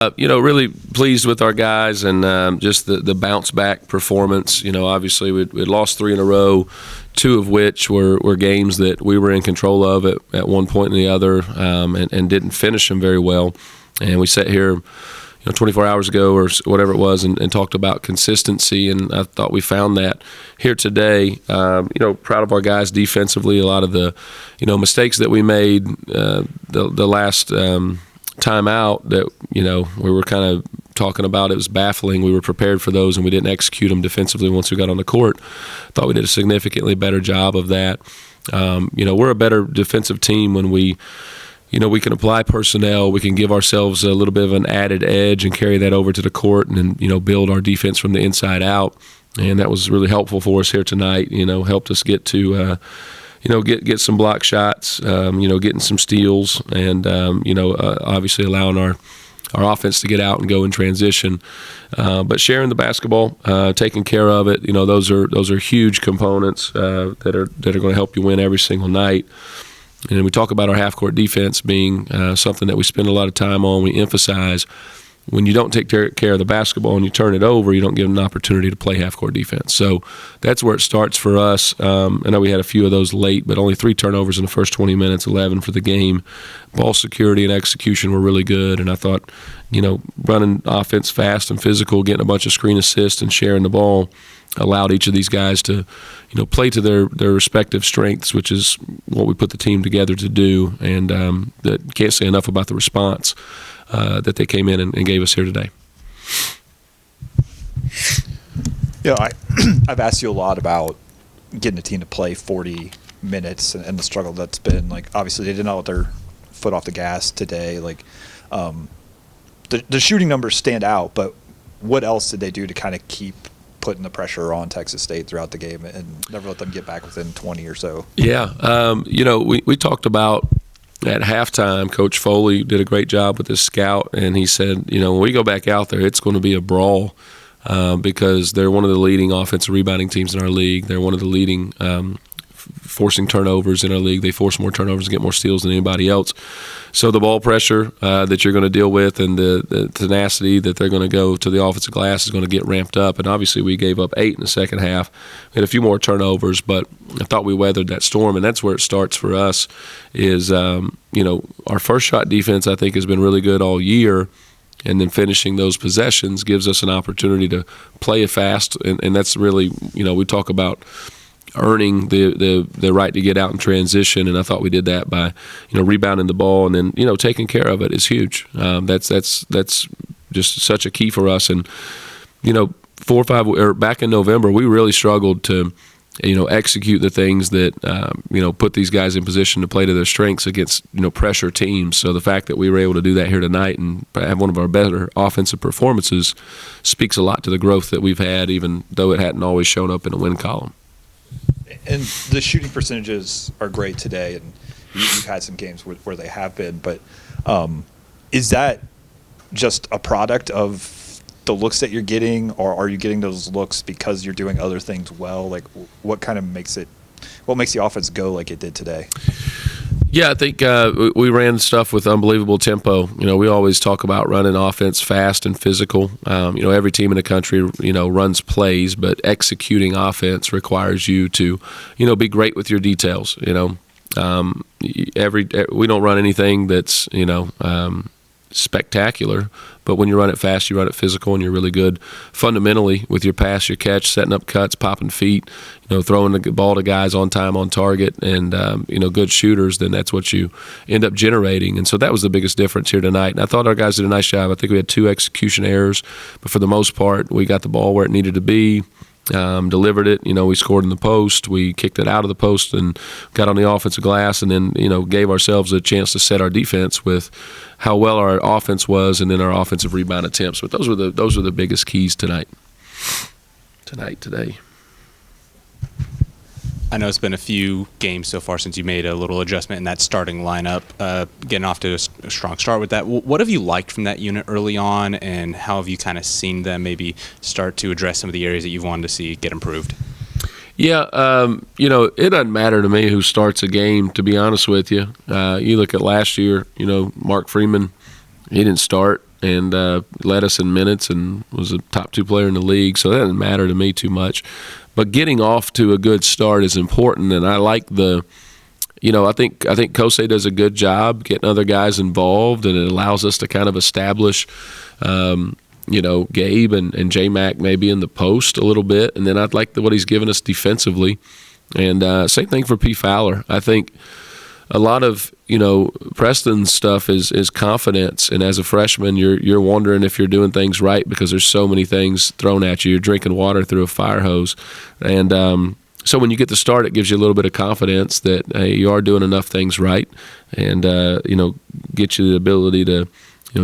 Really pleased with our guys and just the bounce back performance. Obviously we'd lost 3 in a row, 2 of which were games that we were in control of at one point and the other, and didn't finish them very well. And we sat here 24 hours ago or whatever it was and talked about consistency, and I thought we found that here today. Proud of our guys defensively. A lot of the mistakes that we made the last time out that we were kind of talking about, it was baffling. We were prepared for those and we didn't execute them defensively once we got on the court. Thought we did a significantly better job of that. We're a better defensive team when we can apply personnel, we can give ourselves a little bit of an added edge and carry that over to the court and then build our defense from the inside out. And that was really helpful for us here tonight. Helped us get to get some block shots, getting some steals, and obviously allowing our offense to get out and go in transition. But sharing the basketball, taking care of it, those are huge components that are going to help you win every single night. And we talk about our half-court defense being something that we spend a lot of time on. We emphasize when you don't take care of the basketball and you turn it over, you don't give them an opportunity to play half-court defense. So that's where it starts for us. I know we had a few of those late, but only 3 turnovers in the first 20 minutes, 11 for the game. Ball security and execution were really good, and I thought, running offense fast and physical, getting a bunch of screen assists and sharing the ball allowed each of these guys to, play to their respective strengths, which is what we put the team together to do. And that can't say enough about the response that they came in and gave us here today. I've asked you a lot about getting a team to play 40 minutes and the struggle that's been. Like, obviously they did not let their foot off the gas today. Like, the shooting numbers stand out, but what else did they do to kind of keep putting the pressure on Texas State throughout the game and never let them get back within 20 or so? Yeah, we talked about at halftime, Coach Foley did a great job with his scout, and he said, when we go back out there, it's going to be a brawl because they're one of the leading offensive rebounding teams in our league. They're one of the leading forcing turnovers in our league. They force more turnovers and get more steals than anybody else. So the ball pressure that you're going to deal with and the tenacity that they're going to go to the offensive glass is going to get ramped up. And obviously we gave up 8 in the second half. We had a few more turnovers, but I thought we weathered that storm, and that's where it starts for us is, our first shot defense I think has been really good all year, and then finishing those possessions gives us an opportunity to play it fast, and that's really, we talk about earning the right to get out and transition, and I thought we did that by rebounding the ball and then taking care of it is huge. That's just such a key for us. And 4 or 5 or back in November, we really struggled to execute the things that put these guys in position to play to their strengths against pressure teams. So the fact that we were able to do that here tonight and have one of our better offensive performances speaks a lot to the growth that we've had, even though it hadn't always shown up in the win column. And the shooting percentages are great today, and you've had some games where they have been, but is that just a product of the looks that you're getting, or are you getting those looks because you're doing other things well? Like, what makes the offense go like it did today? Yeah, I think we ran stuff with unbelievable tempo. We always talk about running offense fast and physical. Every team in the country, runs plays, but executing offense requires you to, be great with your details. We don't run anything that's, spectacular, but when you run it fast, you run it physical, and you're really good fundamentally with your pass, your catch, setting up cuts, popping feet, throwing the ball to guys on time, on target, and good shooters. Then that's what you end up generating. And so that was the biggest difference here tonight. And I thought our guys did a nice job. I think we had 2 execution errors, but for the most part, we got the ball where it needed to be. Delivered it. We scored in the post. We kicked it out of the post and got on the offensive glass, and then gave ourselves a chance to set our defense with how well our offense was, and then our offensive rebound attempts. But those were the biggest keys today. I know it's been a few games so far since you made a little adjustment in that starting lineup, getting off to a strong start with that. What have you liked from that unit early on, and how have you kind of seen them maybe start to address some of the areas that you've wanted to see get improved? Yeah, it doesn't matter to me who starts a game, to be honest with you. You look at last year, Mark Freeman, he didn't start. and led us in minutes and was a top 2 player in the league, so that doesn't matter to me too much. But getting off to a good start is important, and I like the – I think Kosei does a good job getting other guys involved, and it allows us to kind of establish, Gabe and J-Mac maybe in the post a little bit, and then I'd like what he's given us defensively. And same thing for P. Fowler. I think a lot of Preston's stuff is confidence, and as a freshman, you're wondering if you're doing things right because there's so many things thrown at you. You're drinking water through a fire hose, and so when you get to start, it gives you a little bit of confidence that you are doing enough things right, and get you the ability to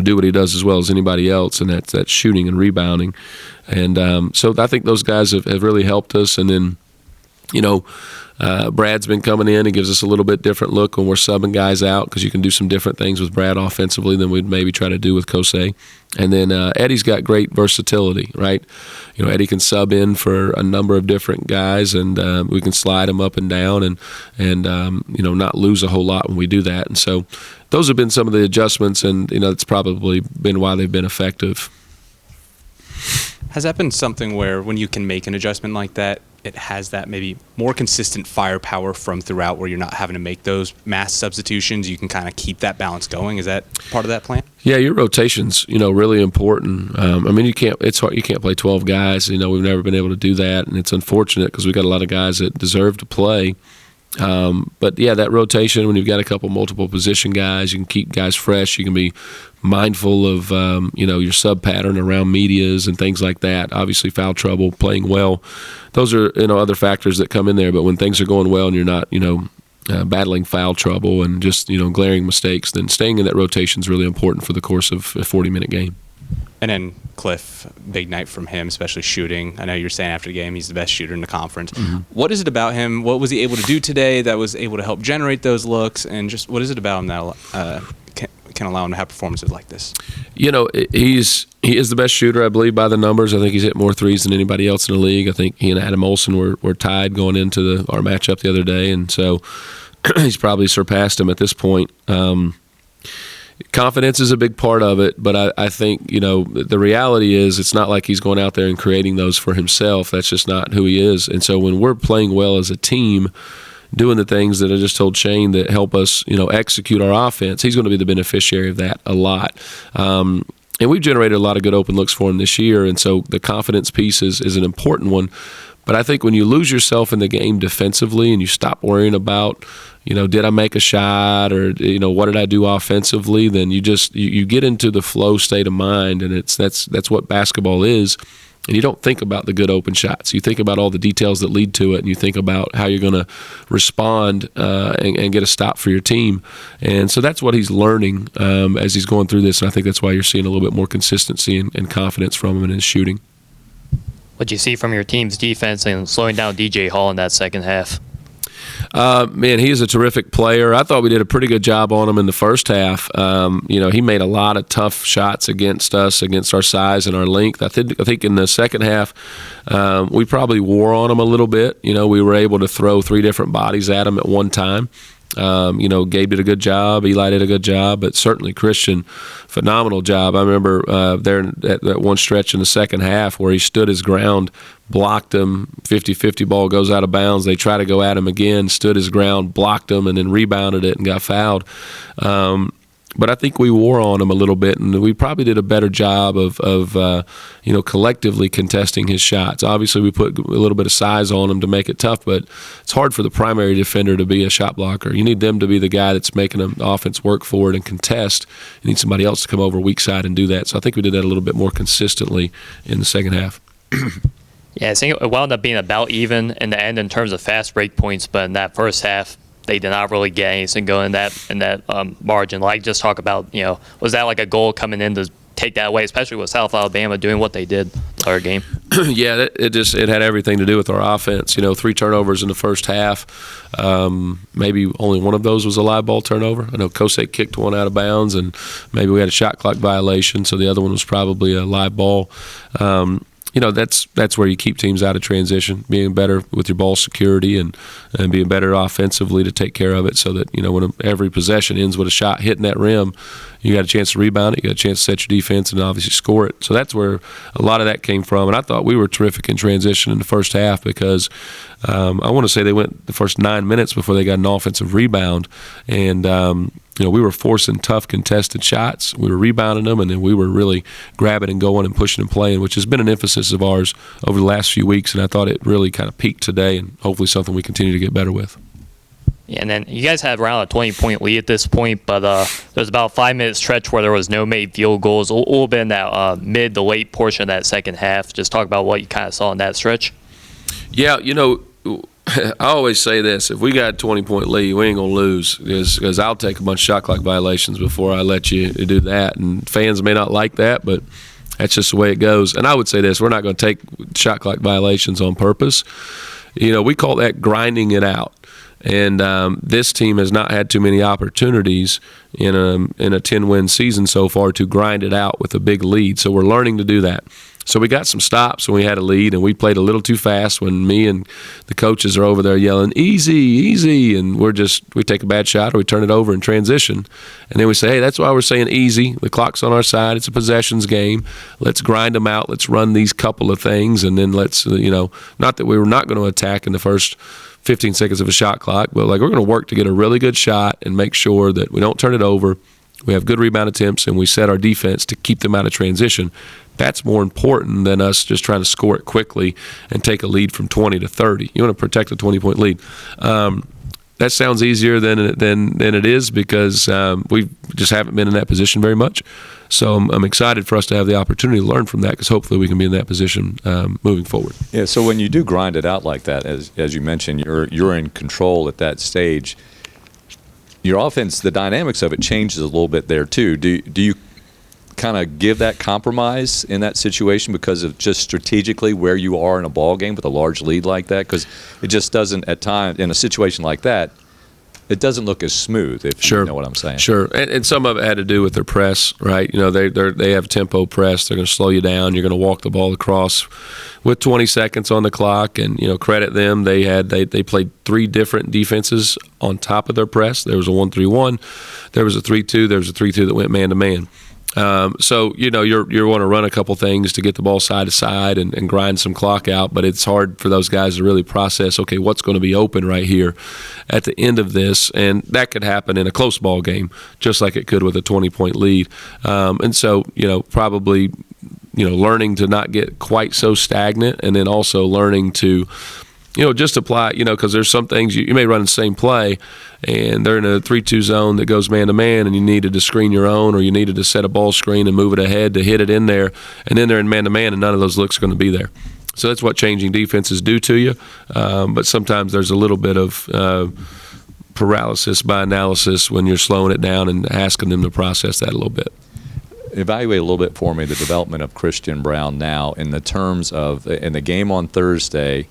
do what he does as well as anybody else, and that's shooting and rebounding. And so I think those guys have really helped us. And then Brad's been coming in and gives us a little bit different look when we're subbing guys out, because you can do some different things with Brad offensively than we'd maybe try to do with Kosei. And then Eddie's got great versatility, right? Eddie can sub in for a number of different guys, and we can slide him up and down and not lose a whole lot when we do that. And so those have been some of the adjustments, and it's probably been why they've been effective. Has that been something where when you can make an adjustment like that, it has that maybe more consistent firepower from throughout, where you're not having to make those mass substitutions? You can kind of keep that balance going. Is that part of that plan? Yeah, your rotation's really important. You can't. It's hard. You can't play 12 guys. We've never been able to do that, and it's unfortunate because we've got a lot of guys that deserve to play. But yeah, that rotation, when you've got a couple multiple position guys, you can keep guys fresh. You can be mindful of your sub pattern around medias and things like that. Obviously, foul trouble, playing well, those are other factors that come in there. But when things are going well and you're not battling foul trouble and just glaring mistakes, then staying in that rotation is really important for the course of a 40-minute game. And then Cliff, big night from him, especially shooting. I know you were saying after the game he's the best shooter in the conference. Mm-hmm. What is it about him? What was he able to do today that was able to help generate those looks? And just what is it about him that can allow him to have performances like this? He is the best shooter, I believe, by the numbers. I think he's hit more threes than anybody else in the league. I think he and Adam Olson were tied going into our matchup the other day, and so he's probably surpassed him at this point. Confidence is a big part of it, but I think, the reality is it's not like he's going out there and creating those for himself. That's just not who he is. And so when we're playing well as a team, doing the things that I just told Shane that help us, execute our offense, he's going to be the beneficiary of that a lot. And we've generated a lot of good open looks for him this year, and so the confidence piece is an important one. But I think when you lose yourself in the game defensively and you stop worrying about, did I make a shot or, what did I do offensively, then you get into the flow state of mind, and that's what basketball is. And you don't think about the good open shots. You think about all the details that lead to it, and you think about how you're going to respond and get a stop for your team. And so that's what he's learning as he's going through this, and I think that's why you're seeing a little bit more consistency and confidence from him in his shooting. What you see from your team's defense and slowing down DJ Hall in that second half? Man, he is a terrific player. I thought we did a pretty good job on him in the first half. He made a lot of tough shots against us, against our size and our length. I think in the second half, we probably wore on him a little bit. We were able to throw 3 different bodies at him at one time. Gabe did a good job, Eli did a good job, but certainly Christian, phenomenal job. I remember there at that one stretch in the second half where he stood his ground, blocked him, 50-50 ball goes out of bounds. They try to go at him again, stood his ground, blocked him, and then rebounded it and got fouled. But I think we wore on him a little bit, and we probably did a better job of collectively contesting his shots. Obviously, we put a little bit of size on him to make it tough, but it's hard for the primary defender to be a shot blocker. You need them to be the guy that's making the offense work for it and contest. You need somebody else to come over weak side and do that. So I think we did that a little bit more consistently in the second half. Yeah, I think it wound up being about even in the end in terms of fast break points, but in that first half, they did not really get anything going in that margin. Like, just talk about, was that like a goal coming in to take that away, especially with South Alabama doing what they did our game? Yeah, it had everything to do with our offense. 3 turnovers in the first half. Maybe only one of those was a live ball turnover. I know Kosei kicked one out of bounds, and maybe we had a shot clock violation, so the other one was probably a live ball. that's where you keep teams out of transition, being better with your ball security and being better offensively to take care of it, so that when every possession ends with a shot hitting that rim, you got a chance to rebound it, you got a chance to set your defense and obviously score it. So that's where a lot of that came from. And I thought we were terrific in transition in the first half, because I want to say they went the first 9 minutes before they got an offensive rebound, and we were forcing tough contested shots. We were rebounding them, and then we were really grabbing and going and pushing and playing, which has been an emphasis of ours over the last few weeks, and I thought it really kind of peaked today, and hopefully something we continue to get better with. Yeah, and then you guys had around a 20-point lead at this point, but there was about a 5-minute stretch where there was no made field goals, a little bit in that mid to late portion of that second half. Just talk about what you kind of saw in that stretch. Yeah, I always say this: if we got a 20-point lead, we ain't gonna lose, because I'll take a bunch of shot clock violations before I let you do that. And fans may not like that, but that's just the way it goes. And I would say this: we're not going to take shot clock violations on purpose. We call that grinding it out. And this team has not had too many opportunities in a 10-win season so far to grind it out with a big lead. So we're learning to do that. So we got some stops when we had a lead, and we played a little too fast when me and the coaches are over there yelling, easy, easy, and we take a bad shot or we turn it over in transition. And then we say, hey, that's why we're saying easy. The clock's on our side. It's a possessions game. Let's grind them out. Let's run these couple of things, and then let's, not that we were not going to attack in the first 15 seconds of a shot clock, but we're going to work to get a really good shot and make sure that we don't turn it over. We have good rebound attempts, and we set our defense to keep them out of transition. That's more important than us just trying to score it quickly and take a lead from 20 to 30. You want to protect a 20-point lead. That sounds easier than it is, because we just haven't been in that position very much. So I'm excited for us to have the opportunity to learn from that, because hopefully we can be in that position moving forward. Yeah. So when you do grind it out like that, as you mentioned, you're in control at that stage. Your offense, the dynamics of it changes a little bit there too. Do you kind of give that compromise in that situation because of just strategically where you are in a ball game with a large lead like that? Because it just doesn't, at times, in a situation like that, it doesn't look as smooth, if Sure. you know what I'm saying. Sure. And some of it had to do with their press, right? They have tempo press. They're going to slow you down. You're going to walk the ball across with 20 seconds on the clock, and credit them. They played 3 different defenses on top of their press. There was a 1-3-1, there was a 3-2, there was a 3-2 that went man to man. So you want to run a couple things to get the ball side to side and grind some clock out, but it's hard for those guys to really process, okay, what's going to be open right here at the end of this, and that could happen in a close ball game just like it could with a 20-point lead. And so probably learning to not get quite so stagnant, and then also learning to just apply, because there's some things you may run the same play and they're in a 3-2 zone that goes man-to-man, and you needed to screen your own, or you needed to set a ball screen and move it ahead to hit it in there, and then they're in man-to-man, and none of those looks are going to be there. So that's what changing defenses do to you. But sometimes there's a little bit of paralysis by analysis when you're slowing it down and asking them to process that a little bit. Evaluate a little bit for me the development of Christian Brown now in the terms of, in the game on Thursday,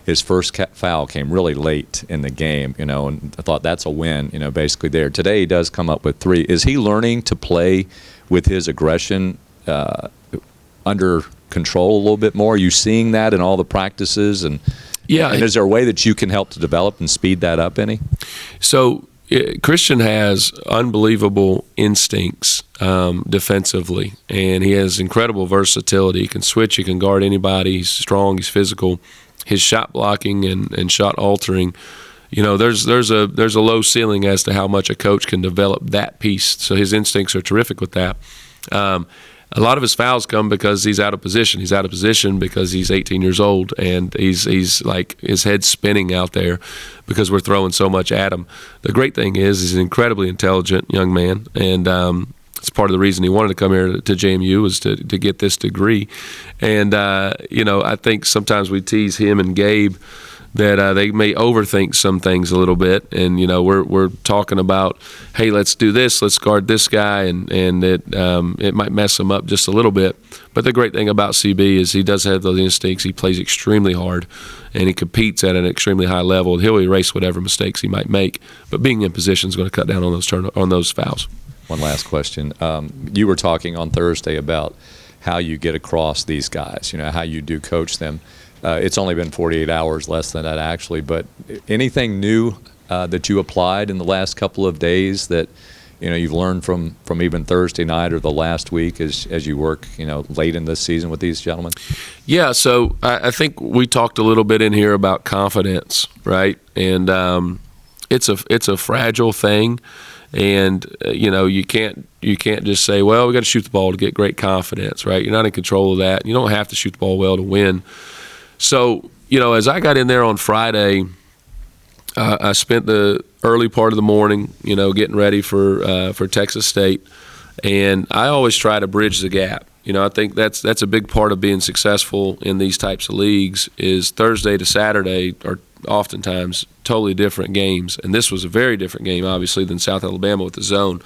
his first foul came really late in the game, and I thought that's a win, basically there. Today he does come up with 3. Is he learning to play with his aggression under control a little bit more? Are you seeing that in all the practices? And is there a way that you can help to develop and speed that up any? So Christian has unbelievable instincts defensively, and he has incredible versatility. He can switch, he can guard anybody, he's strong, he's physical. His shot blocking and shot altering, there's a low ceiling as to how much a coach can develop that piece. So his instincts are terrific with that. A lot of his fouls come because he's out of position. He's out of position because he's 18 years old, and he's like, his head's spinning out there because we're throwing so much at him. The great thing is he's an incredibly intelligent young man, and it's part of the reason he wanted to come here to JMU, was to get this degree. And, I think sometimes we tease him and Gabe that they may overthink some things a little bit. And, we're talking about, hey, let's do this, let's guard this guy, and it might mess him up just a little bit. But the great thing about CB is he does have those instincts. He plays extremely hard, and he competes at an extremely high level. He'll erase whatever mistakes he might make, but being in position is going to cut down on those fouls. One last question. You were talking on Thursday about how you get across these guys, how you do coach them. It's only been 48 hours, less than that actually, but anything new that you applied in the last couple of days that you've learned from even Thursday night or the last week as you work late in this season with these gentlemen? Yeah, so I think we talked a little bit in here about confidence, right? And it's a fragile thing, and you can't just say, well, we got to shoot the ball to get great confidence, right? You're not in control of that. You don't have to shoot the ball well to win. So as I got in there on Friday, I spent the early part of the morning, getting ready for Texas State, and I always try to bridge the gap. I think that's a big part of being successful in these types of leagues is Thursday to Saturday are oftentimes totally different games, and this was a very different game, obviously, than South Alabama with the zone.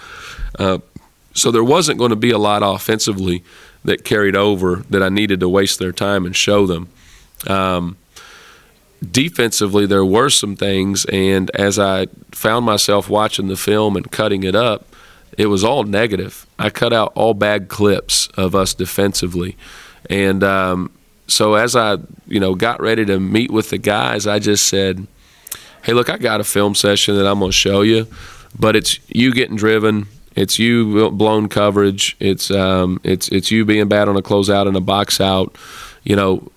So there wasn't going to be a lot offensively that carried over that I needed to waste their time and show them. Defensively, there were some things, and as I found myself watching the film and cutting it up, it was all negative. I cut out all bad clips of us defensively. And so as I, got ready to meet with the guys, I just said, hey, look, I got a film session that I'm going to show you, but it's you getting driven. It's you blown coverage. It's you being bad on a closeout and a box out.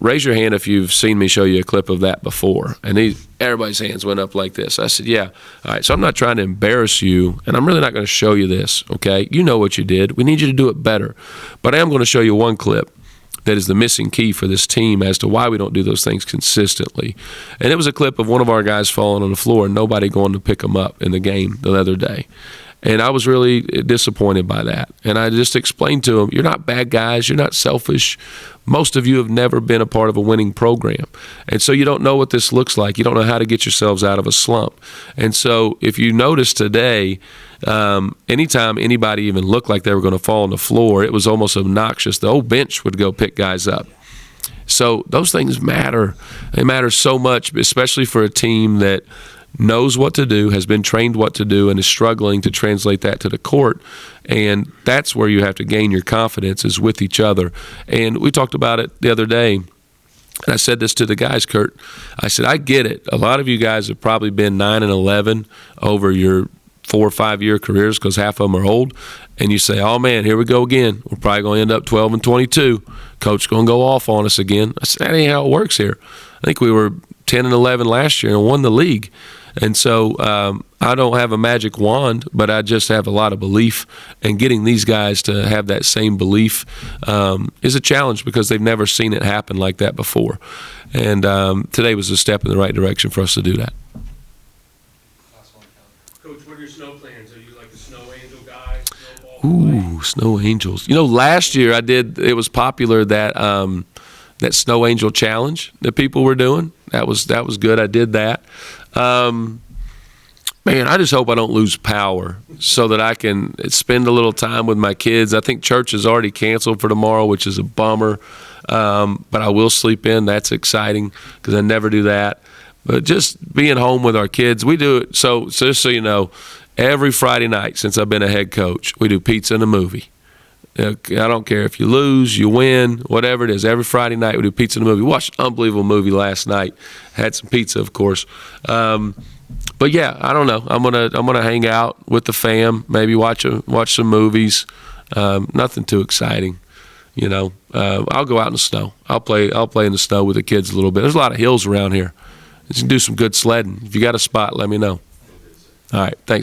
Raise your hand if you've seen me show you a clip of that before. And everybody's hands went up like this. I said, yeah. All right, so I'm not trying to embarrass you, and I'm really not going to show you this, okay? You know what you did. We need you to do it better. But I am going to show you one clip that is the missing key for this team as to why we don't do those things consistently. And it was a clip of one of our guys falling on the floor and nobody going to pick him up in the game the other day. And I was really disappointed by that. And I just explained to them, you're not bad guys. You're not selfish. Most of you have never been a part of a winning program. And so you don't know what this looks like. You don't know how to get yourselves out of a slump. And so if you notice today, anytime anybody even looked like they were going to fall on the floor, it was almost obnoxious. The whole bench would go pick guys up. So those things matter. They matter so much, especially for a team that knows what to do, has been trained what to do, and is struggling to translate that to the court. And that's where you have to gain your confidence is with each other. And we talked about it the other day, and I said this to the guys, Kurt. I said, I get it. A lot of you guys have probably been 9-11 over your 4 or 5 year careers because half of them are old. And you say, oh, man, here we go again. We're probably going to end up 12-22. Coach's going to go off on us again. I said, that ain't how it works here. I think we were 10-11 last year and won the league. And so I don't have a magic wand, but I just have a lot of belief. And getting these guys to have that same belief is a challenge because they've never seen it happen like that before. And today was a step in the right direction for us to do that. Coach, what are your snow plans? Are you like a snow angel guy? Ooh, snow angels. Last year it was popular that snow angel challenge that people were doing. That was good. I did that. Man, I just hope I don't lose power so that I can spend a little time with my kids. I think church is already canceled for tomorrow, which is a bummer. But I will sleep in. That's exciting because I never do that. But just being home with our kids, we do it. So just so you know, every Friday night since I've been a head coach, we do pizza and a movie. I don't care if you lose, you win, whatever it is. Every Friday night we do pizza and a movie. We watched an unbelievable movie last night. Had some pizza, of course. But yeah, I don't know. I'm gonna hang out with the fam. Maybe watch some movies. Nothing too exciting, I'll go out in the snow. I'll play in the snow with the kids a little bit. There's a lot of hills around here. You can do some good sledding. If you got a spot, let me know. All right, thanks.